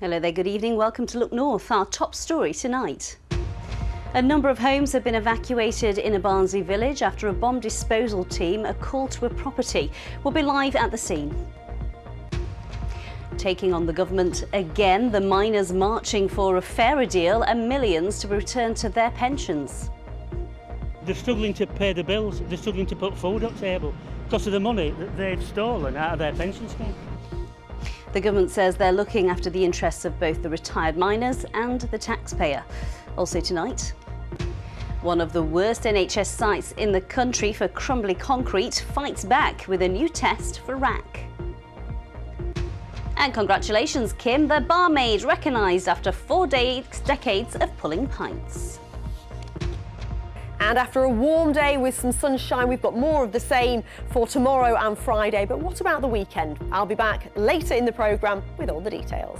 Hello there, good evening. Welcome to Look North, our top story tonight. A number of homes have been evacuated in a Barnsley village after a bomb disposal team, a call to a property, will be live at the scene. Taking on the government again, the miners marching for a fairer deal and millions to return to their pensions. They're struggling to pay the bills, they're struggling to put food on the table because of the money that they've stolen out of their pension scheme. The government says they're looking after the interests of both the retired miners and the taxpayer. Also tonight, one of the worst NHS sites in the country for crumbly concrete fights back with a new test for rack. And congratulations, Kim, the barmaid recognised after 4 decades of pulling pints. And after a warm day with some sunshine, we've got more of the same for tomorrow and Friday. But what about the weekend? I'll be back later in the programme with all the details.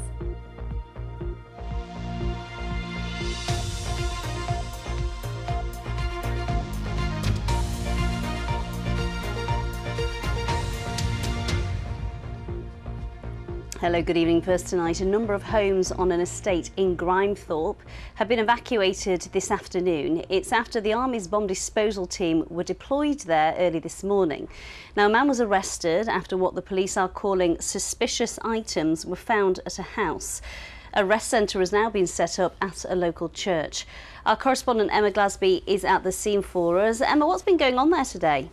Hello, good evening. First tonight, a number of homes on an estate in Grimethorpe have been evacuated this afternoon. It's after the Army's bomb disposal team were deployed there early this morning. Now, a man was arrested after what the police are calling suspicious items were found at a house. A rest centre has now been set up at a local church. Our correspondent Emma Glasby is at the scene for us. Emma, what's been going on there today?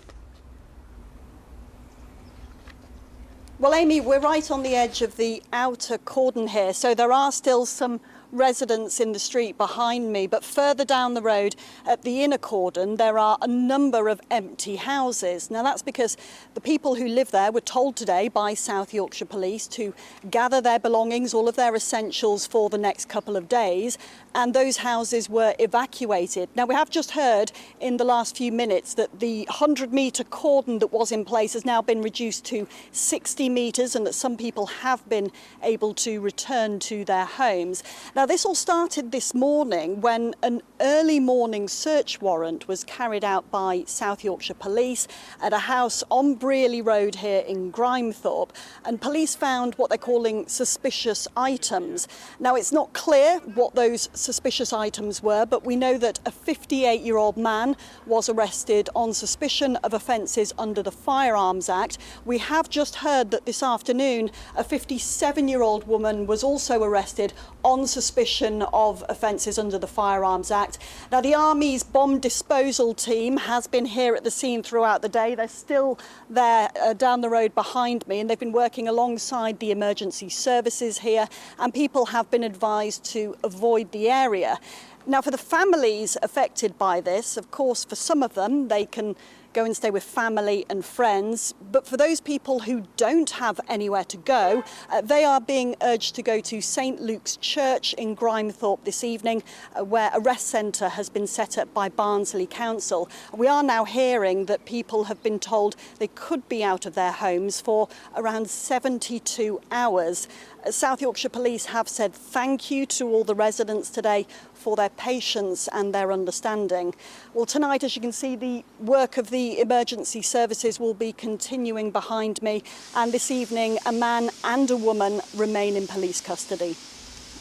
Well, Amy, we're right on the edge of the outer cordon here, so there are still some residents in the street behind me, but further down the road at the inner cordon there are a number of empty houses. Now that's because the people who live there were told today by South Yorkshire Police to gather their belongings, all of their essentials for the next couple of days, and those houses were evacuated. Now we have just heard in the last few minutes that the 100-metre cordon that was in place has now been reduced to 60 metres and that some people have been able to return to their homes. Now, this all started this morning when an early morning search warrant was carried out by South Yorkshire Police at a house on Brearley Road here in Grimethorpe, and police found what they're calling suspicious items. Now, it's not clear what those suspicious items were, but we know that a 58-year-old man was arrested on suspicion of offences under the Firearms Act. We have just heard that this afternoon a 57-year-old woman was also arrested on suspicion of offences under the Firearms Act. Now, the Army's bomb disposal team has been here at the scene throughout the day. They're still there down the road behind me, and they've been working alongside the emergency services here, and people have been advised to avoid the area. Now, for the families affected by this, of course, for some of them, they can go and stay with family and friends. But for those people who don't have anywhere to go, they are being urged to go to St Luke's Church in Grimethorpe this evening, where a rest centre has been set up by Barnsley Council. We are now hearing that people have been told they could be out of their homes for around 72 hours. South Yorkshire Police have said thank you to all the residents today for their patience and their understanding. Well, tonight, as you can see, the work of the emergency services will be continuing behind me, and this evening a man and a woman remain in police custody.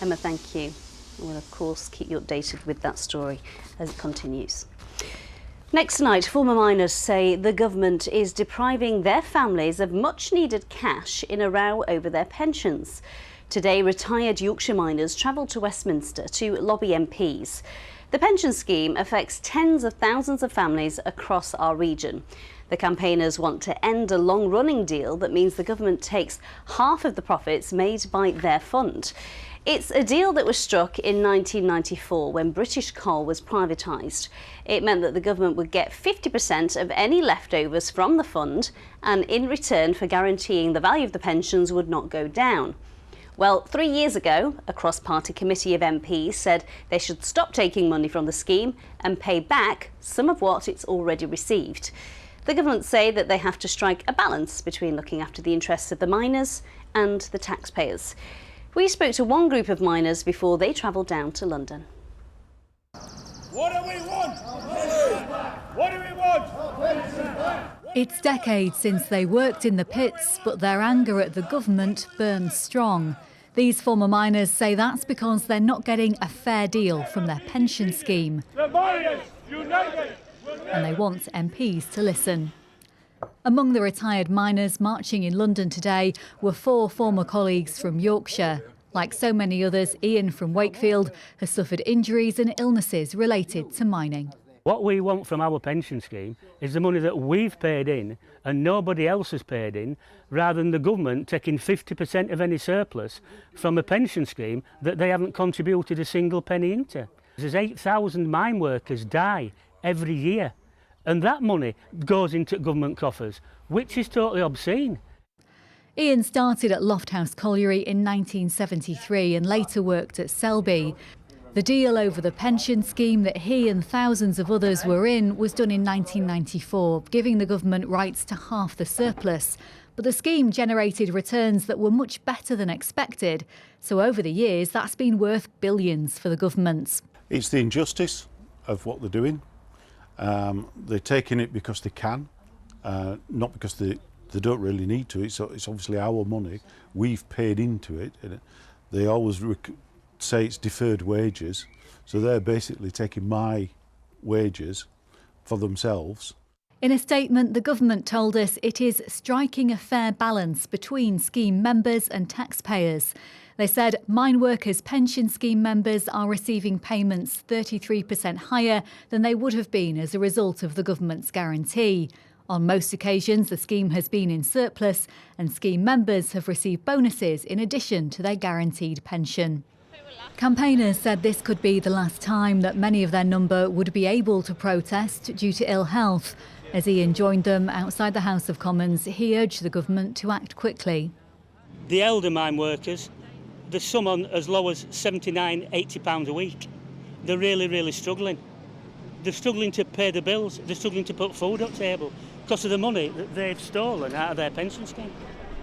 Emma, thank you. We'll of course keep you updated with that story as it continues. Next tonight, former miners say the government is depriving their families of much needed cash in a row over their pensions. Today, retired Yorkshire miners travelled to Westminster to lobby MPs. The pension scheme affects tens of thousands of families across our region. The campaigners want to end a long-running deal that means the government takes half of the profits made by their fund. It's a deal that was struck in 1994 when British coal was privatised. It meant that the government would get 50% of any leftovers from the fund, and in return for guaranteeing the value of the pensions would not go down. Well, 3 years ago, a cross-party committee of MPs said they should stop taking money from the scheme and pay back some of what it's already received. The government say that they have to strike a balance between looking after the interests of the miners and the taxpayers. We spoke to one group of miners before they travelled down to London. What do we want? What do we want? It's decades since they worked in the pits, but their anger at the government burns strong. These former miners say that's because they're not getting a fair deal from their pension scheme. The miners united! And they want MPs to listen. Among the retired miners marching in London today were 4 former colleagues from Yorkshire. Like so many others, Ian from Wakefield has suffered injuries and illnesses related to mining. What we want from our pension scheme is the money that we've paid in and nobody else has paid in, rather than the government taking 50% of any surplus from a pension scheme that they haven't contributed a single penny into. There's 8,000 mine workers die every year, and that money goes into government coffers, which is totally obscene. Ian started at Lofthouse Colliery in 1973 and later worked at Selby. The deal over the pension scheme that he and thousands of others were in was done in 1994, giving the government rights to half the surplus. But the scheme generated returns that were much better than expected. So over the years, that's been worth billions for the government. It's the injustice of what they're doing. They're taking it because they can, not because they don't really need to. It's obviously our money. We've paid into it. They always say it's deferred wages. So they're basically taking my wages for themselves. In a statement, the government told us it is striking a fair balance between scheme members and taxpayers. They said mine workers' pension scheme members are receiving payments 33% higher than they would have been as a result of the government's guarantee. On most occasions, the scheme has been in surplus and scheme members have received bonuses in addition to their guaranteed pension. Campaigners said this could be the last time that many of their number would be able to protest due to ill health. As Ian joined them outside the House of Commons, he urged the government to act quickly. The elder mine workers, there's some on as low as £79, £80 a week. They're really struggling. They're struggling to pay the bills, they're struggling to put food on the table because of the money that they've stolen out of their pension scheme.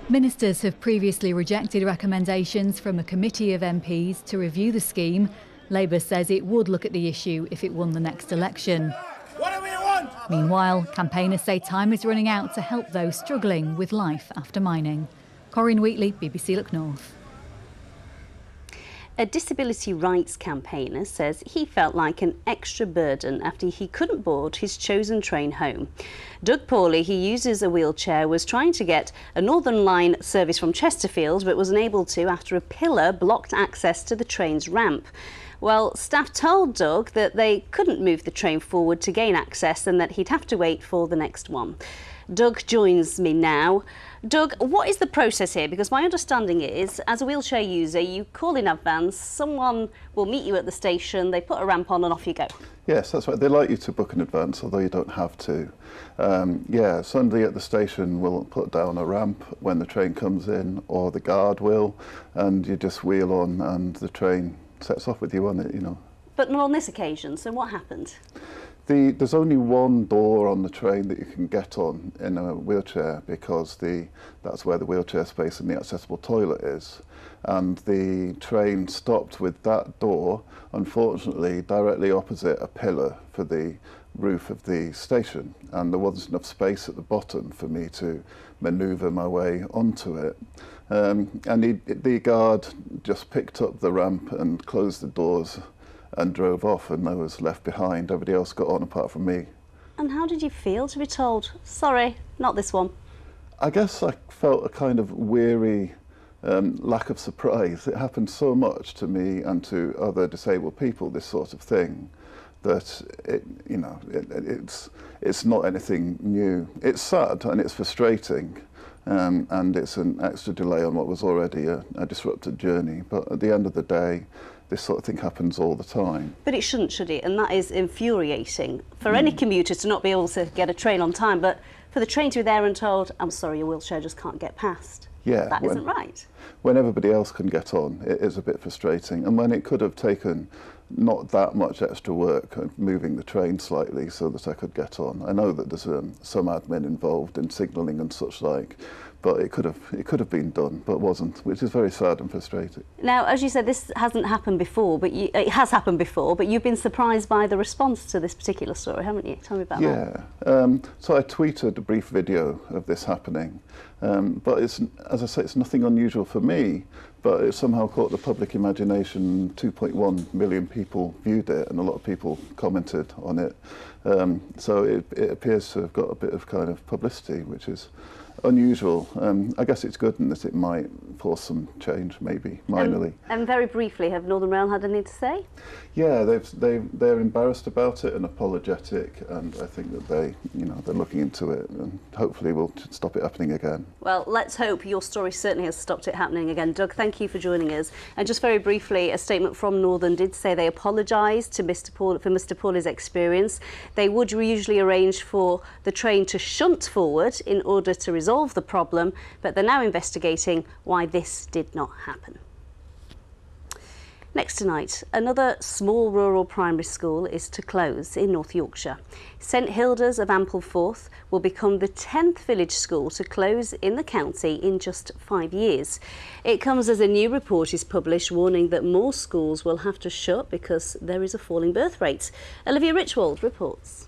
Ministers have previously rejected recommendations from a committee of MPs to review the scheme. Labour says it would look at the issue if it won the next election. What do we want? Meanwhile, campaigners say time is running out to help those struggling with life after mining. Corinne Wheatley, BBC Look North. A disability rights campaigner says he felt like an extra burden after he couldn't board his chosen train home. Doug Pawley, who uses a wheelchair, was trying to get a Northern Line service from Chesterfield but was unable to after a pillar blocked access to the train's ramp. Well, staff told Doug that they couldn't move the train forward to gain access and that he'd have to wait for the next one. Doug joins me now. Doug, what is the process here? Because my understanding is, as a wheelchair user, you call in advance, someone will meet you at the station, they put a ramp on and off you go. Yes, that's right. They like you to book in advance, although you don't have to. Somebody at the station will put down a ramp when the train comes in, or the guard will, and you just wheel on and the train sets off with you on it, you know. But not on this occasion, so what happened? There's only one door on the train that you can get on in a wheelchair because that's where the wheelchair space and the accessible toilet is. And the train stopped with that door, unfortunately, directly opposite a pillar for the roof of the station. And there wasn't enough space at the bottom for me to manoeuvre my way onto it. And the guard just picked up the ramp and closed the doors and drove off, and I was left behind. Everybody else got on apart from me. And how did you feel to be told, sorry, not this one? I guess I felt a kind of weary lack of surprise. It happened so much to me and to other disabled people, this sort of thing, that it's not anything new. It's sad and it's frustrating, and it's an extra delay on what was already a disrupted journey. But at the end of the day, this sort of thing happens all the time. But it shouldn't, should it? And that is infuriating for any commuter to not be able to get a train on time, but for the train to be there and told, I'm sorry, your wheelchair just can't get past. Yeah, that isn't right. When everybody else can get on, it is a bit frustrating. And when it could have taken not that much extra work of moving the train slightly so that I could get on. I know that there's some admin involved in signalling and such like, but it could have been done, but wasn't, which is very sad and frustrating. Now, as you said, this hasn't happened before, but it has happened before, but you've been surprised by the response to this particular story, haven't you? Tell me about that. Yeah, so I tweeted a brief video of this happening, but it's, as I say, it's nothing unusual for me, but it somehow caught the public imagination. 2.1 million people viewed it, and a lot of people commented on it. So it appears to have got a bit of kind of publicity, which is unusual. I guess it's good in that it might force some change, maybe minorly. And very briefly, have Northern Rail had anything to say? Yeah, they're embarrassed about it and apologetic, and I think that they're looking into it, and hopefully will stop it happening again. Well, let's hope. Your story certainly has stopped it happening again. Doug, thank you for joining us. And just very briefly, a statement from Northern did say they apologised to Mr. Pawley's experience. They would usually arrange for the train to shunt forward in order to resolve the problem, but they're now investigating why this did not happen. Next tonight, another small rural primary school is to close in North Yorkshire. St Hilda's of Ampleforth will become the 10th village school to close in the county in just 5 years. It comes as a new report is published warning that more schools will have to shut because there is a falling birth rate. Olivia Richwald reports.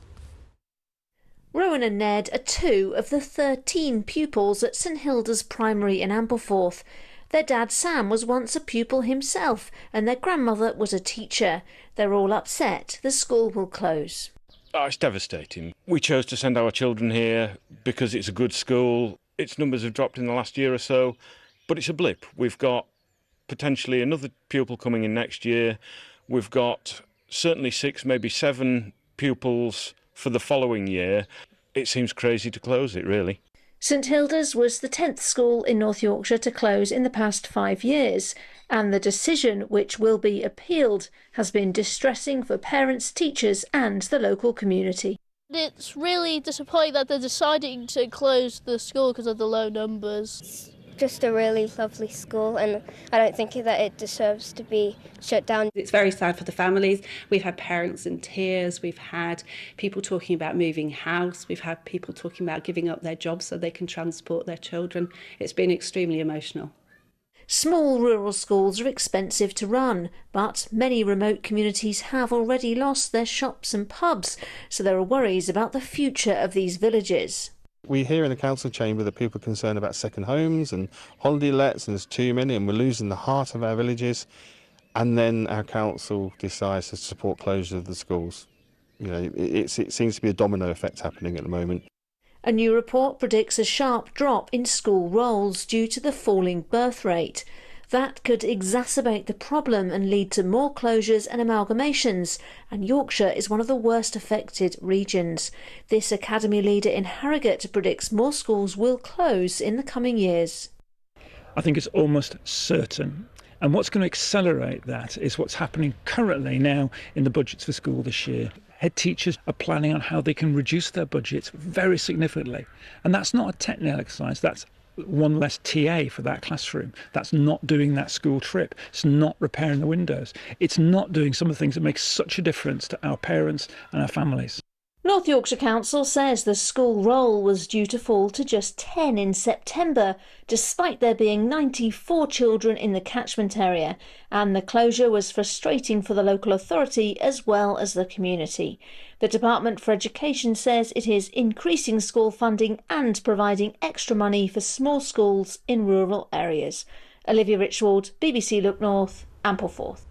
Rowan and Ned are 2 of the 13 pupils at St Hilda's Primary in Ampleforth. Their dad Sam was once a pupil himself and their grandmother was a teacher. They're all upset the school will close. Oh, it's devastating. We chose to send our children here because it's a good school. Its numbers have dropped in the last year or so, but it's a blip. We've got potentially another pupil coming in next year. We've got certainly 6, maybe 7 pupils for the following year. It seems crazy to close it, really. St Hilda's was the 10th school in North Yorkshire to close in the past 5 years, and the decision, which will be appealed, has been distressing for parents, teachers and the local community. It's really disappointing that they're deciding to close the school because of the low numbers. Just a really lovely school, and I don't think that it deserves to be shut down. It's very sad for the families. We've had parents in tears, we've had people talking about moving house, we've had people talking about giving up their jobs so they can transport their children. It's been extremely emotional. Small rural schools are expensive to run, but many remote communities have already lost their shops and pubs, so there are worries about the future of these villages. We hear in the council chamber that people are concerned about second homes and holiday lets, and there's too many, and we're losing the heart of our villages. And then our council decides to support closure of the schools. You know, it seems to be a domino effect happening at the moment. A new report predicts a sharp drop in school rolls due to the falling birth rate. That could exacerbate the problem and lead to more closures and amalgamations, and Yorkshire is one of the worst affected regions. This academy leader in Harrogate predicts more schools will close in the coming years. I think it's almost certain. And what's going to accelerate that is what's happening currently now in the budgets for school this year. Head teachers are planning on how they can reduce their budgets very significantly. And that's not a technical exercise, that's one less TA for that classroom. That's not doing that school trip. It's not repairing the windows. It's not doing some of the things that make such a difference to our parents and our families. North Yorkshire Council says the school roll was due to fall to just 10 in September, despite there being 94 children in the catchment area, and the closure was frustrating for the local authority as well as the community. The Department for Education says it is increasing school funding and providing extra money for small schools in rural areas. Olivia Richwald, BBC Look North, Ampleforth.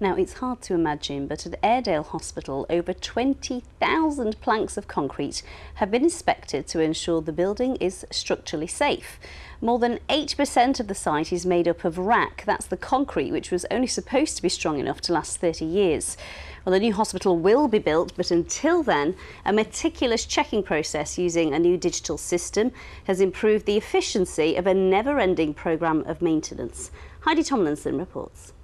Now, it's hard to imagine, but at Airedale Hospital, over 20,000 planks of concrete have been inspected to ensure the building is structurally safe. More than 8% of the site is made up of wrack. That's the concrete, which was only supposed to be strong enough to last 30 years. Well, the new hospital will be built, but until then, a meticulous checking process using a new digital system has improved the efficiency of a never-ending programme of maintenance. Heidi Tomlinson reports.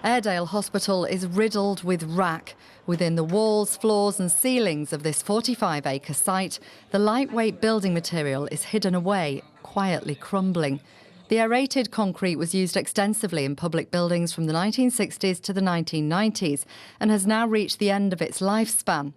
Airedale Hospital is riddled with wrack. Within the walls, floors and ceilings of this 45-acre site, the lightweight building material is hidden away, quietly crumbling. The aerated concrete was used extensively in public buildings from the 1960s to the 1990s and has now reached the end of its lifespan.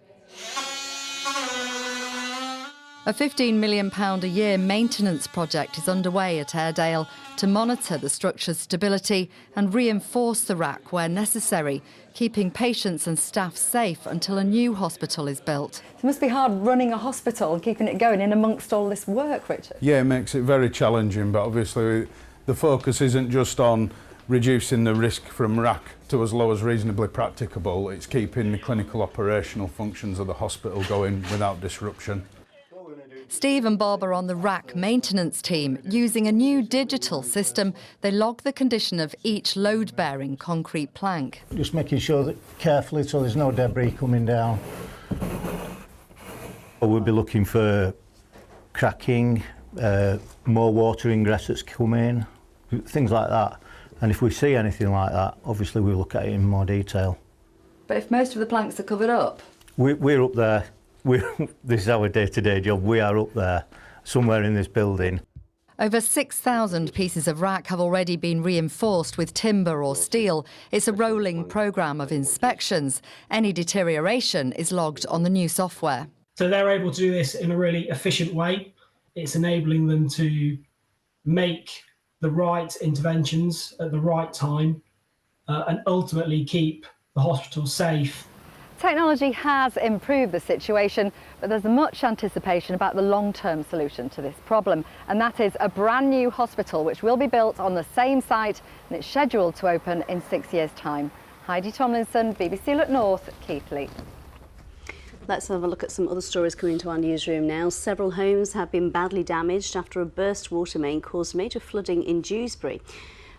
A £15 million a year maintenance project is underway at Airedale to monitor the structure's stability and reinforce the rack where necessary, keeping patients and staff safe until a new hospital is built. It must be hard running a hospital and keeping it going in amongst all this work, Richard. Yeah, it makes it very challenging, but obviously the focus isn't just on reducing the risk from rack to as low as reasonably practicable. It's keeping the clinical operational functions of the hospital going without disruption. Steve and Bob are on the rack maintenance team. Using a new digital system, they log the condition of each load-bearing concrete plank. Just making sure that carefully so there's no debris coming down. We'll be looking for cracking, more water ingress that's come in, things like that. And if we see anything like that, obviously we'll look at it in more detail. But if most of the planks are covered up? We're up there. This is our day-to-day job. We are up there, somewhere in this building. Over 6,000 pieces of rack have already been reinforced with timber or steel. It's a rolling programme of inspections. Any deterioration is logged on the new software. So they're able to do this in a really efficient way. It's enabling them to make the right interventions at the right time and ultimately keep the hospital safe. Technology has improved the situation, but there's much anticipation about the long-term solution to this problem, and that is a brand new hospital which will be built on the same site, and it's scheduled to open in 6 years' time. Heidi Tomlinson, BBC Look North, Keighley. Let's have a look at some other stories coming into our newsroom now. Several homes have been badly damaged after a burst water main caused major flooding in Dewsbury.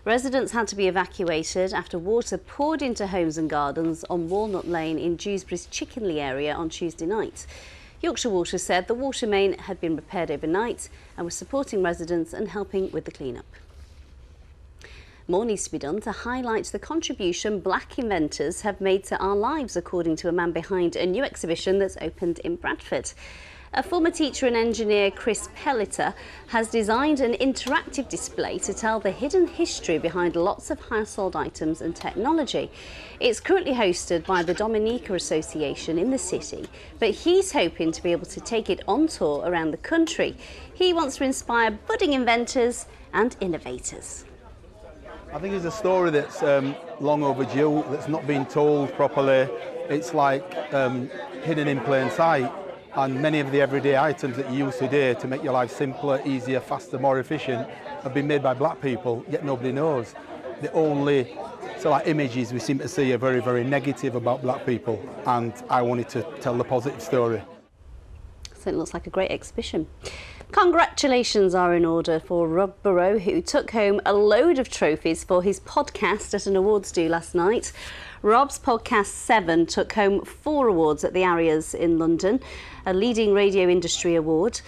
Residents had to be evacuated after water poured into homes and gardens on Walnut Lane in Dewsbury's Chickenley area on Tuesday night. Yorkshire Water said the water main had been repaired overnight and was supporting residents and helping with the clean-up. More needs to be done to highlight the contribution Black inventors have made to our lives, according to a man behind a new exhibition that's opened in Bradford. A former teacher and engineer, Chris Pelliter, has designed an interactive display to tell the hidden history behind lots of household items and technology. It's currently hosted by the Dominica Association in the city, but he's hoping to be able to take it on tour around the country. He wants to inspire budding inventors and innovators. I think it's a story that's long overdue, that's not been told properly. It's like hidden in plain sight. And many of the everyday items that you use today to make your life simpler, easier, faster, more efficient have been made by black people, yet nobody knows. The only images we seem to see are very, very negative about black people, and I wanted to tell the positive story. So it looks like a great exhibition. Congratulations are in order for Rob Burrow, who took home a load of trophies for his podcast at an awards do last night. Rob's podcast 7 took home 4 awards at the Arias in London, a leading radio industry award.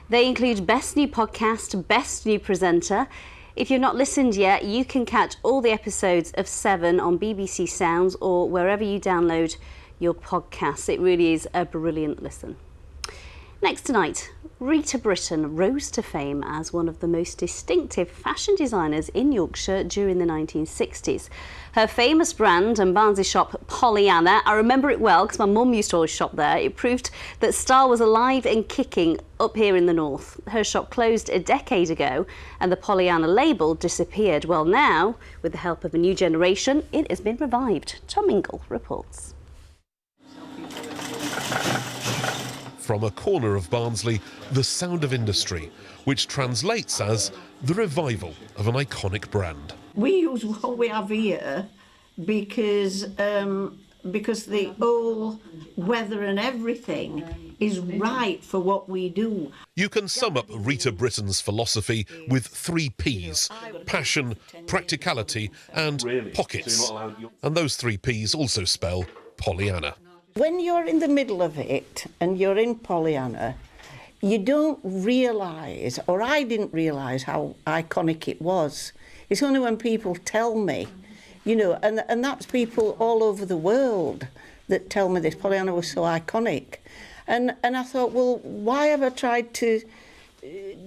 They include Best New Podcast, Best New Presenter. If you've not listened yet, you can catch all the episodes of 7 on BBC Sounds or wherever you download your podcasts. It really is a brilliant listen. Next tonight, Rita Britain rose to fame as one of the most distinctive fashion designers in Yorkshire during the 1960s. Her famous brand and Barnsley shop, Pollyanna, I remember it well because my mum used to always shop there. It proved that style was alive and kicking up here in the north. Her shop closed a decade ago and the Pollyanna label disappeared. Well, now, with the help of a new generation, it has been revived. Tom Ingle reports. From a corner of Barnsley, the sound of industry, which translates as the revival of an iconic brand. We use what we have here because the whole weather and everything is right for what we do. You can sum up Rita Britain's philosophy with 3 Ps: passion, practicality and pockets. And those 3 Ps also spell Pollyanna. When you're in the middle of it and you're in Pollyanna, you don't realise, or I didn't realise how iconic it was. It's only when people tell me, you know, and that's people all over the world that tell me this. Pollyanna was so iconic. And I thought, well, why have I tried to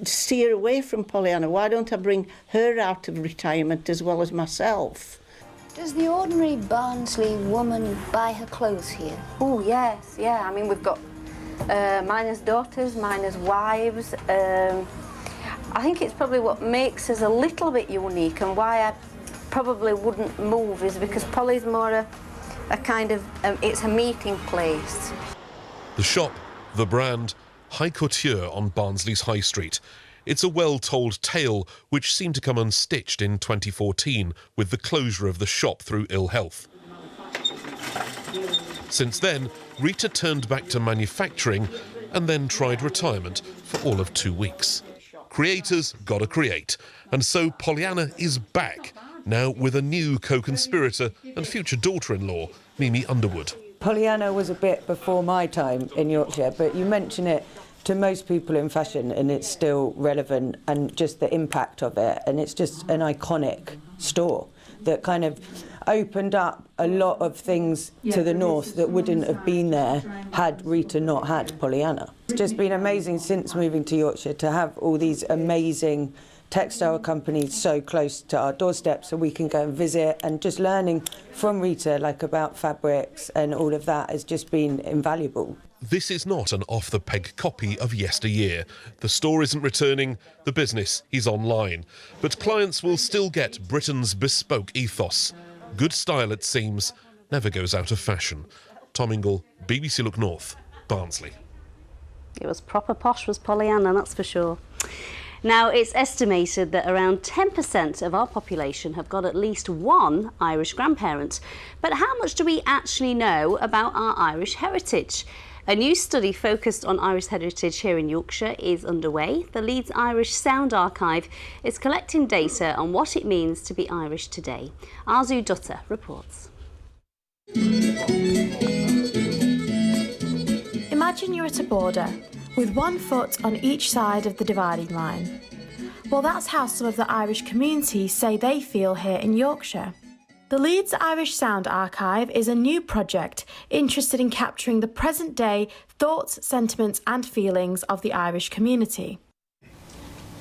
steer away from Pollyanna? Why don't I bring her out of retirement as well as myself? Does the ordinary Barnsley woman buy her clothes here? Oh, yes, yeah. I mean, we've got mine as daughters, mine as wives. I think it's probably what makes us a little bit unique, and why I probably wouldn't move is because Polly's more a kind of, it's a meeting place. The shop, the brand, High Couture on Barnsley's High Street. It's a well-told tale which seemed to come unstitched in 2014 with the closure of the shop through ill health. Since then, Rita turned back to manufacturing and then tried retirement for all of 2 weeks. Creators gotta create, and so Pollyanna is back, now with a new co-conspirator and future daughter-in-law, Mimi Underwood. Pollyanna was a bit before my time in Yorkshire, but you mention it to most people in fashion and it's still relevant, and just the impact of it, and it's just an iconic store that kind of opened up a lot of things to the north that wouldn't have been there had Rita not had Pollyanna. It's just been amazing since moving to Yorkshire to have all these amazing textile companies so close to our doorstep, so we can go and visit, and just learning from Rita like about fabrics and all of that has just been invaluable. This is not an off-the-peg copy of yesteryear. The store isn't returning, the business is online. But clients will still get Britain's bespoke ethos. Good style, it seems, never goes out of fashion. Tom Ingle, BBC Look North, Barnsley. It was proper posh, was Pollyanna, that's for sure. Now, it's estimated that around 10% of our population have got at least one Irish grandparent. But how much do we actually know about our Irish heritage? A new study focused on Irish heritage here in Yorkshire is underway. The Leeds Irish Sound Archive is collecting data on what it means to be Irish today. Arzu Dutta reports. Imagine you're at a border, with 1 foot on each side of the dividing line. Well, that's how some of the Irish community say they feel here in Yorkshire. The Leeds Irish Sound Archive is a new project interested in capturing the present-day thoughts, sentiments and feelings of the Irish community.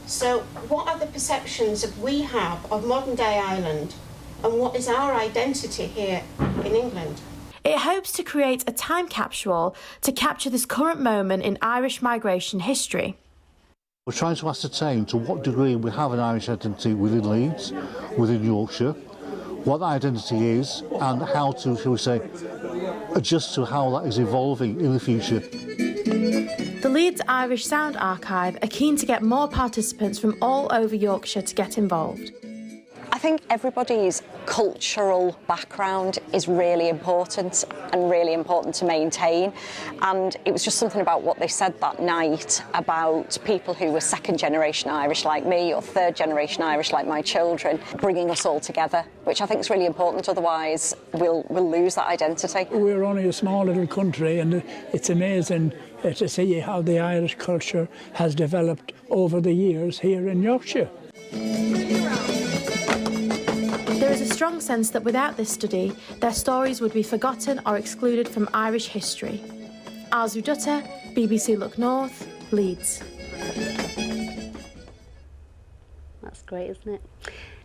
So what are the perceptions that we have of modern-day Ireland, and what is our identity here in England? It hopes to create a time capsule to capture this current moment in Irish migration history. We're trying to ascertain to what degree we have an Irish identity within Leeds, within Yorkshire, what that identity is, and how to, shall we say, adjust to how that is evolving in the future. The Leeds Irish Sound Archive are keen to get more participants from all over Yorkshire to get involved. I think everybody's cultural background is really important and really important to maintain, and it was just something about what they said that night about people who were second generation Irish like me or third generation Irish like my children, bringing us all together, which I think is really important, otherwise we'll lose that identity. We're only a small little country, and it's amazing to see how the Irish culture has developed over the years here in Yorkshire. There is a strong sense that without this study, their stories would be forgotten or excluded from Irish history. Arzu Dutta, BBC Look North, Leeds. That's great, isn't it?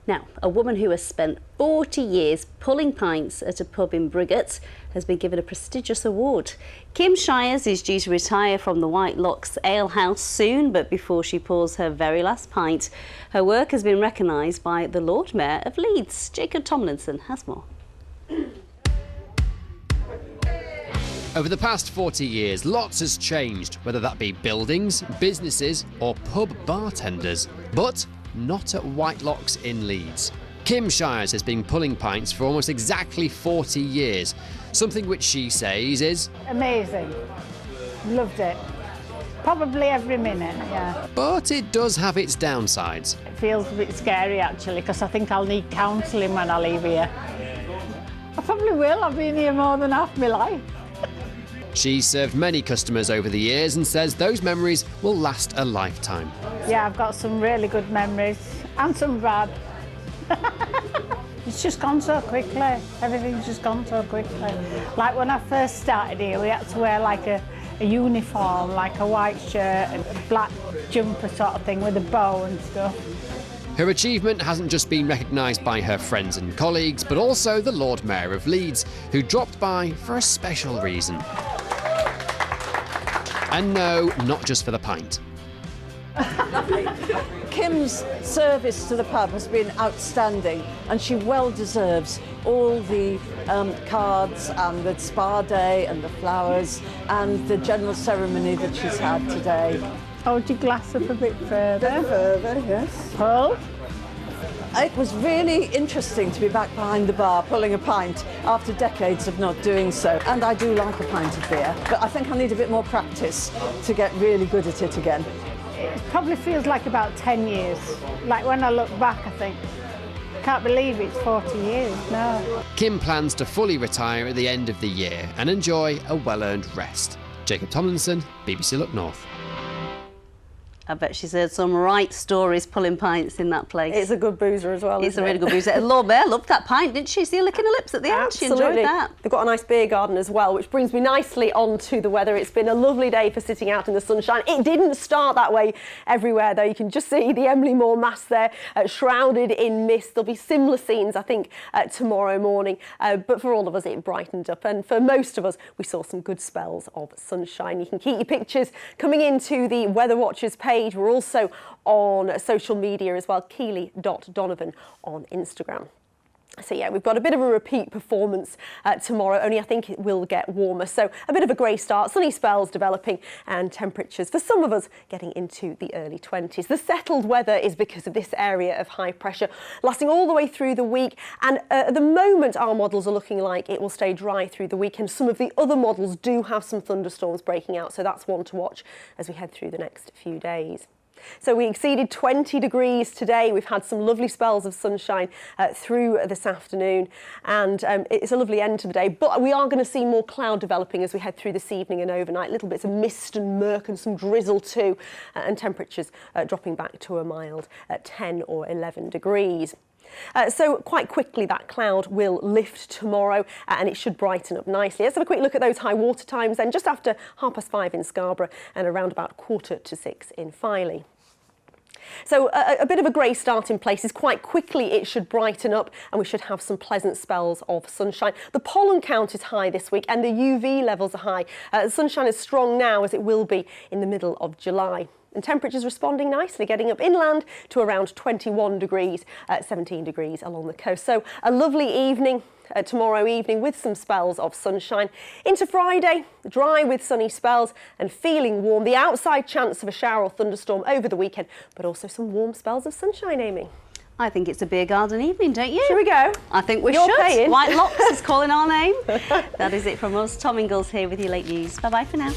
Now, a woman who has spent 40 years pulling pints at a pub in Briggott has been given a prestigious award. Kim Shires is due to retire from the White Locks Ale House soon, but before she pours her very last pint, her work has been recognised by the Lord Mayor of Leeds. Jacob Tomlinson has more. Over the past 40 years, lots has changed, whether that be buildings, businesses or pub bartenders. But not at White Locks in Leeds. Kim Shires has been pulling pints for almost exactly 40 years, something which she says is amazing. Loved it. Probably every minute, yeah. But it does have its downsides. It feels a bit scary actually, because I think I'll need counselling when I leave here. I probably will. I've been here more than half my life. She's served many customers over the years and says those memories will last a lifetime. Yeah, I've got some really good memories and some bad. It's just gone so quickly. Everything's just gone so quickly. Like when I first started here, we had to wear like a uniform, like a white shirt and a black jumper sort of thing with a bow and stuff. Her achievement hasn't just been recognised by her friends and colleagues, but also the Lord Mayor of Leeds, who dropped by for a special reason. And no, not just for the pint. Kim's service to the pub has been outstanding, and she well deserves all the cards and the spa day and the flowers and the general ceremony that she's had today. Hold your glass up a bit further. A bit further, yes. Pull. It was really interesting to be back behind the bar pulling a pint after decades of not doing so. And I do like a pint of beer, but I think I need a bit more practice to get really good at it again. It probably feels like about 10 years. Like when I look back, I think, can't believe it's 40 years now. Kim plans to fully retire at the end of the year and enjoy a well-earned rest. Jacob Tomlinson, BBC Look North. I bet she's heard some right stories pulling pints in that place. It's a good boozer as well. It's a really good boozer. Lord Bear loved that pint, didn't she? See her licking her lips at the end. Absolutely. She enjoyed that. They've got a nice beer garden as well, which brings me nicely on to the weather. It's been a lovely day for sitting out in the sunshine. It didn't start that way everywhere, though. You can just see the Emily Moor Mast there, shrouded in mist. There'll be similar scenes, I think, tomorrow morning. But for all of us, it brightened up. And for most of us, we saw some good spells of sunshine. You can keep your pictures coming into the Weather Watchers page. We're also on social media as well, Keely.Donovan on Instagram. So yeah, we've got a bit of a repeat performance tomorrow, only I think it will get warmer. So a bit of a grey start, sunny spells developing and temperatures for some of us getting into the early 20s. The settled weather is because of this area of high pressure lasting all the way through the week. And at the moment, our models are looking like it will stay dry through the weekend. Some of the other models do have some thunderstorms breaking out, so that's one to watch as we head through the next few days. So we exceeded 20 degrees today. We've had some lovely spells of sunshine through this afternoon, and it's a lovely end to the day. But we are going to see more cloud developing as we head through this evening and overnight. Little bits of mist and murk and some drizzle too, and temperatures dropping back to a mild 10 or 11 degrees. So quite quickly that cloud will lift tomorrow and it should brighten up nicely. Let's have a quick look at those high water times then, just after 5:30 in Scarborough and around about 5:45 in Filey. So a bit of a grey start in places. Quite quickly it should brighten up and we should have some pleasant spells of sunshine. The pollen count is high this week and the UV levels are high. Sunshine is strong now as it will be in the middle of July. And temperatures responding nicely, getting up inland to around 21 degrees, 17 degrees along the coast. So a lovely evening tomorrow evening with some spells of sunshine. Into Friday, dry with sunny spells and feeling warm. The outside chance of a shower or thunderstorm over the weekend, but also some warm spells of sunshine, Amy. I think it's a beer garden evening, don't you? Should we go? I think we You're should. paying. White Locks is calling our name. That is it from us. Tom Ingalls here with your late news. Bye-bye for now.